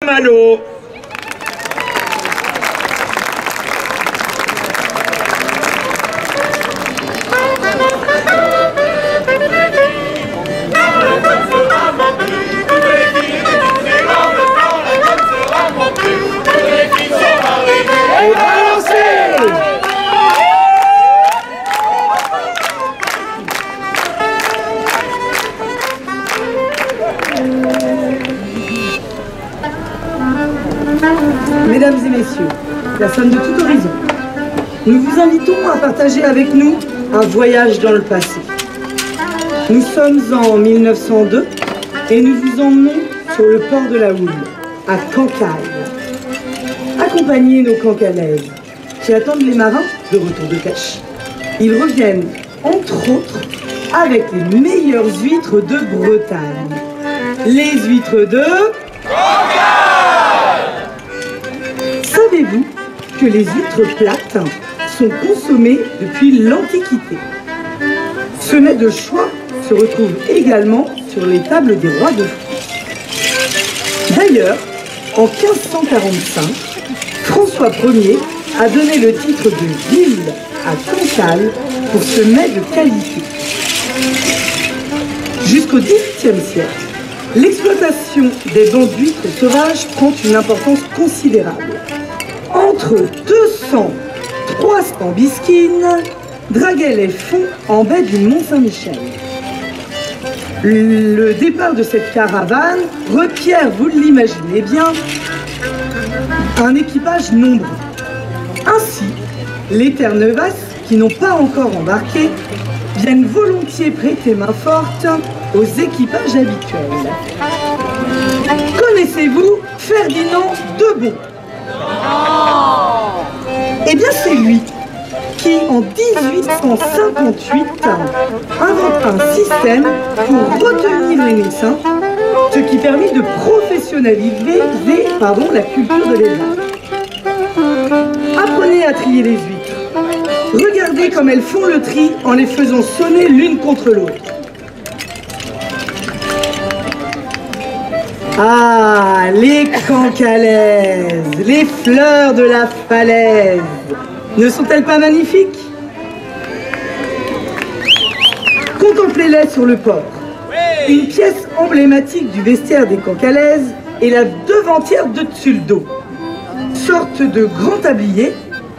Malo. Mesdames et messieurs, personnes de tout horizon, nous vous invitons à partager avec nous un voyage dans le passé. Nous sommes en 1902 et nous vous emmenons sur le port de la Houille, à Cancale. Accompagnez nos Cancalaises qui attendent les marins de retour de pêche. Ils reviennent, entre autres, avec les meilleures huîtres de Bretagne. Les huîtres de Cancale! Savez-vous que les huîtres plates sont consommées depuis l'Antiquité? Ce mets de choix se retrouve également sur les tables des rois de France. D'ailleurs, en 1545, François Ier a donné le titre de ville à Cancale pour ce mets de qualité. Jusqu'au XVIIIe siècle, l'exploitation des bancs d'huîtres sauvages prend une importance considérable. Entre 200 et 300 bisquines draguaient les fonds en baie du Mont-Saint-Michel. Le départ de cette caravane requiert, vous l'imaginez bien, un équipage nombreux. Ainsi, les Terre-Neuvas, qui n'ont pas encore embarqué, viennent volontiers prêter main forte aux équipages habituels. Connaissez-vous Ferdinand Debon? Eh bien, c'est lui qui, en 1858, invente un système pour retenir les naissins, ce qui permet de professionnaliser la culture de l'élevage. Apprenez à trier les huîtres. Regardez comme elles font le tri en les faisant sonner l'une contre l'autre. Ah, les Cancalaises, les fleurs de la falaise, ne sont-elles pas magnifiques? Contemplez-les sur le port. Une pièce emblématique du vestiaire des Cancalaises est la devantière de Tuldo, sorte de grand tablier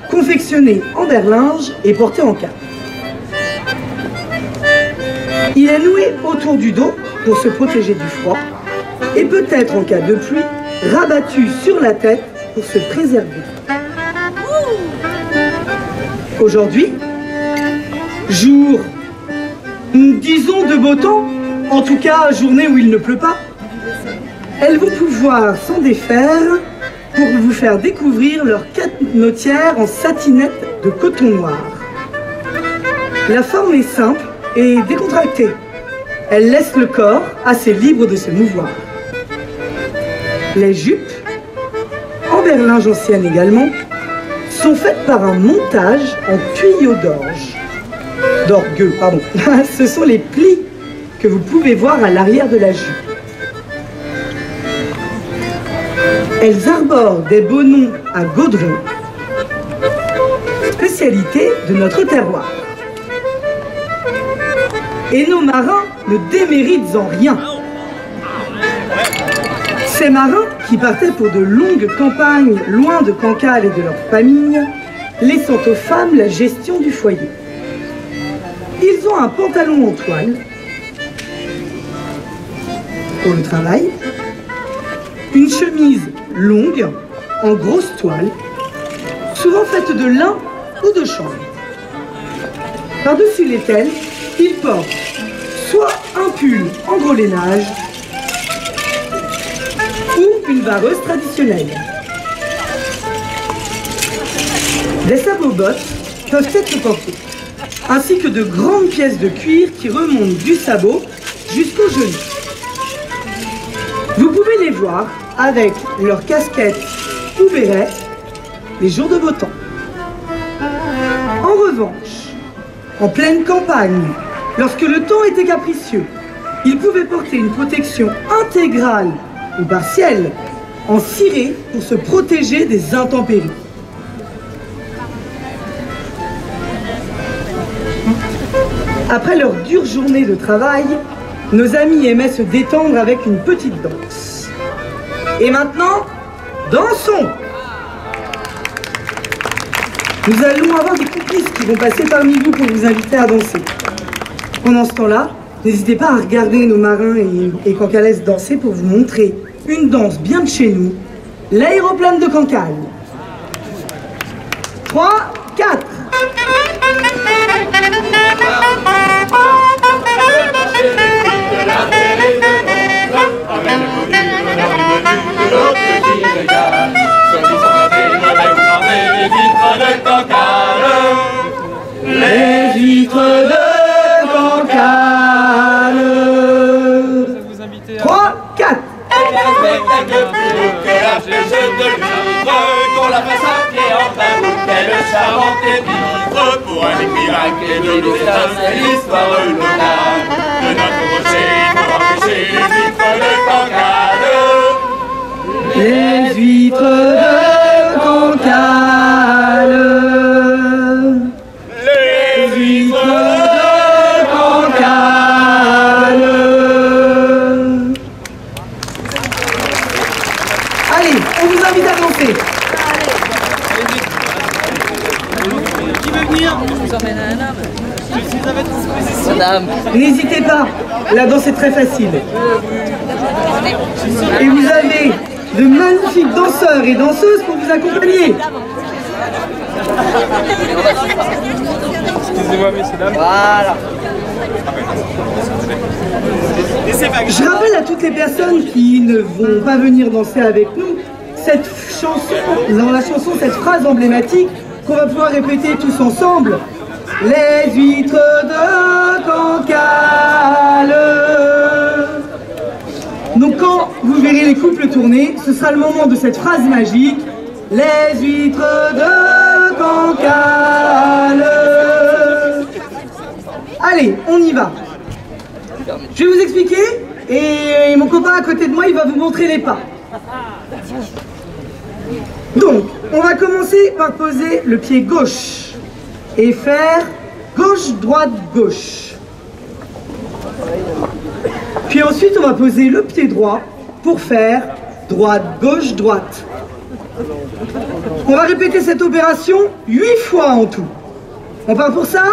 confectionné en berlinge et porté en cap. Il est noué autour du dos pour se protéger du froid et peut-être en cas de pluie rabattu sur la tête pour se préserver. Aujourd'hui, jour, disons de beau temps, en tout cas journée où il ne pleut pas, elles vont pouvoir s'en défaire pour vous faire découvrir leur canotière en satinette de coton noir. La forme est simple et décontractée. Elle laisse le corps assez libre de se mouvoir. Les jupes, en berlinge ancienne également, sont faites par un montage en tuyaux d'orgue, pardon. Ce sont les plis que vous pouvez voir à l'arrière de la jupe. Elles arborent des bonnons à gaudron, spécialité de notre terroir. Et nos marins ne déméritent en rien. Ces marins, qui partaient pour de longues campagnes loin de Cancale et de leur famille, laissant aux femmes la gestion du foyer. Ils ont un pantalon en toile pour le travail, une chemise longue en grosse toile, souvent faite de lin ou de chanvre. Par-dessus l'ételle, ils portent soit un pull en gros lainage ou une vareuse traditionnelle. Des sabots-bottes peuvent être portés, ainsi que de grandes pièces de cuir qui remontent du sabot jusqu'au genou. Vous pouvez les voir avec leurs casquettes ou bérets les jours de beau temps. En revanche, en pleine campagne, lorsque le temps était capricieux, ils pouvaient porter une protection intégrale ou partielle en ciré pour se protéger des intempéries. Après leur dure journée de travail, nos amis aimaient se détendre avec une petite danse. Et maintenant, dansons! Nous allons avoir des complices qui vont passer parmi vous pour vous inviter à danser. Pendant ce temps-là, n'hésitez pas à regarder nos marins et Cancalès danser pour vous montrer une danse bien de chez nous, l'aéroplane de Cancale. 3, 4. Les huîtres de Cancale. 3, 4. Qu'on la fasse à pied en bas, quelle charmante épître pour un miracle et de l'État, c'est l'histoire locale de notre rocher pour empêcher les huîtres de Cancale. Les huîtres de Cancale. Les huîtres de Cancale. Allez, on vous invite à danser. Qui veut venir? Je vous emmène à un âme. Je suis à votre disposition. Madame. N'hésitez pas, la danse est très facile. Et vous avez de magnifiques danseurs et danseuses pour vous accompagner. Excusez-moi, messieurs, dames. Voilà. Je rappelle à toutes les personnes qui ne vont pas venir danser avec nous, cette chanson, dans la chanson, cette phrase emblématique qu'on va pouvoir répéter tous ensemble. Les huîtres de Cancale. Donc quand vous verrez les couples tourner, ce sera le moment de cette phrase magique. Les huîtres de Cancale. Allez, on y va. Je vais vous expliquer et mon copain à côté de moi, il va vous montrer les pas. Donc, on va commencer par poser le pied gauche et faire gauche, droite, gauche. Puis ensuite, on va poser le pied droit pour faire droite, gauche, droite. On va répéter cette opération 8 fois en tout. On part pour ça?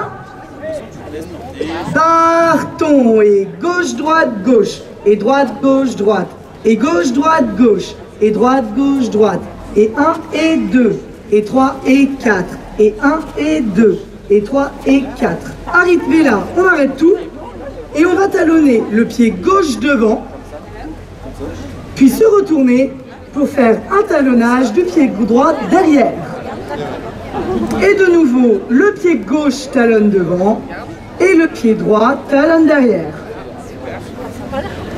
Partons et gauche, droite, gauche, et droite, gauche, droite, et gauche, droite, gauche, et droite, gauche, droite, et 1 et 2, et 3 et 4, et 1 et 2, et 3 et 4. Arrivé là, on arrête tout, et on va talonner le pied gauche devant, puis se retourner pour faire un talonnage du pied droit derrière. Et de nouveau, le pied gauche talonne devant, et le pied droit talonne derrière.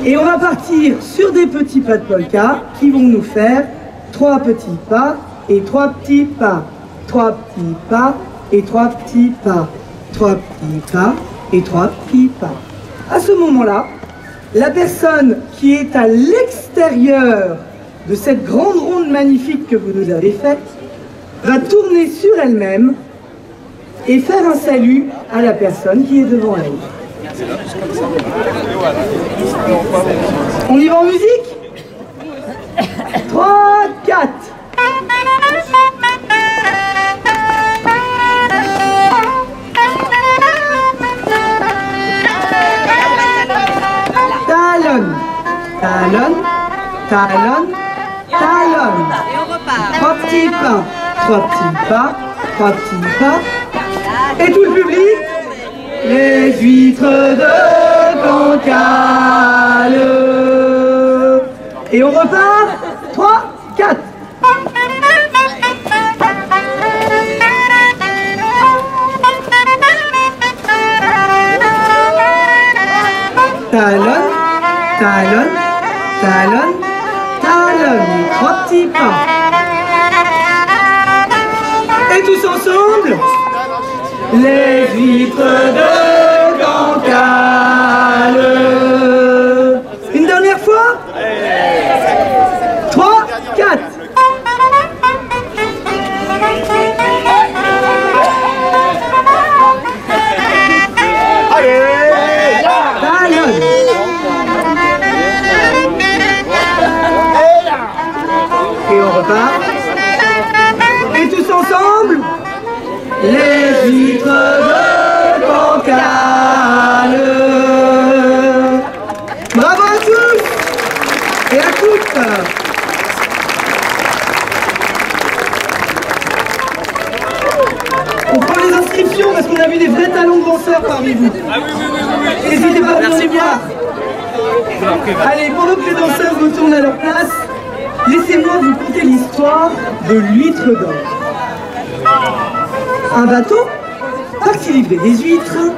Et on va partir sur des petits pas de polka qui vont nous faire 3 petits pas et 3 petits pas, 3 petits pas et 3 petits pas, 3 petits pas et 3 petits pas. À ce moment-là, la personne qui est à l'extérieur de cette grande ronde magnifique que vous nous avez faite va tourner sur elle-même et faire un salut à la personne qui est devant elle. On y va en musique? 3, 4. Talonne, talonne, talonne, talonne. Et on repart. 3 petits pas, 3 petits pas, 3 petits pas. Et tout le public, les huîtres de Cancale. Et on repart, 3, 4. Talonne, talonne, talonne, talonne. 3 petits pas. Et tous ensemble, les huîtres de Cancale. Une dernière fois? 3, 4. Et on repart. Et tous ensemble, les huîtres de Cancale. Bravo à tous et à toutes. On prend les inscriptions parce qu'on a vu des vrais talents de danseurs parmi vous. N'hésitez pas à venir nous voir. Allez, pendant que les danseurs retournent à leur place, laissez-moi vous conter l'histoire de l'huître d'or. Un bateau, parti livrer des huîtres,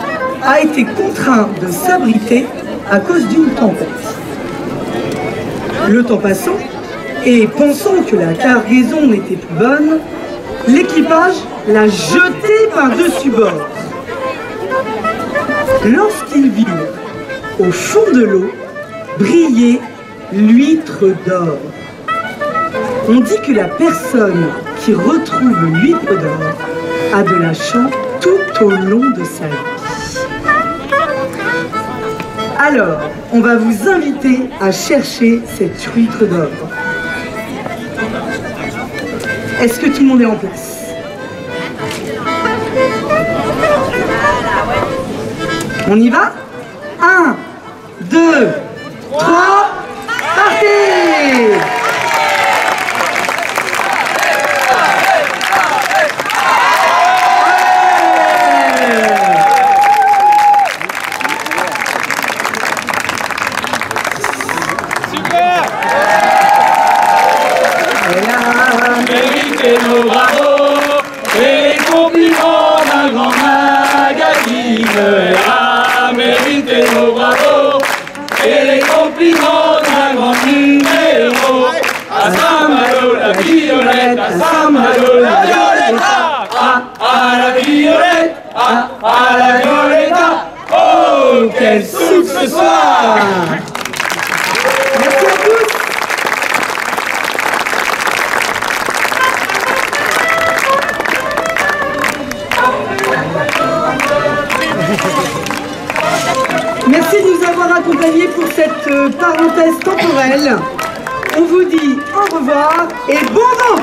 a été contraint de s'abriter à cause d'une tempête. Le temps passant, et pensant que la cargaison n'était plus bonne, l'équipage l'a jeté par-dessus bord. Lorsqu'ils virent au fond de l'eau briller l'huître d'or. On dit que la personne qui retrouve l'huître d'or a de la chance tout au long de sa vie. Alors, on va vous inviter à chercher cette huître d'or. Est-ce que tout le monde est en place? On y va? 1, 2, 3, partez! Super! Méritez nos bravos et les compliments d'un grand magazine. Méritez nos bravos et les compliments d'un grand numéro. À Saint-Malo la violette, à Saint-Malo la violette, à la violette, à la violette. Oh, quel souffle ce soir! Merci à tous! Merci de nous avoir accompagnés pour cette parenthèse temporelle. On vous dit au revoir et bon vent!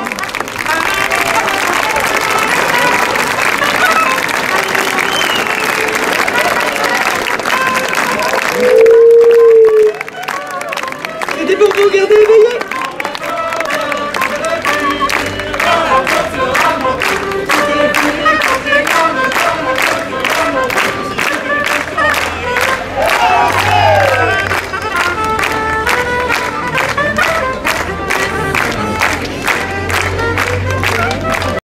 C'était pour vous garder éveillés.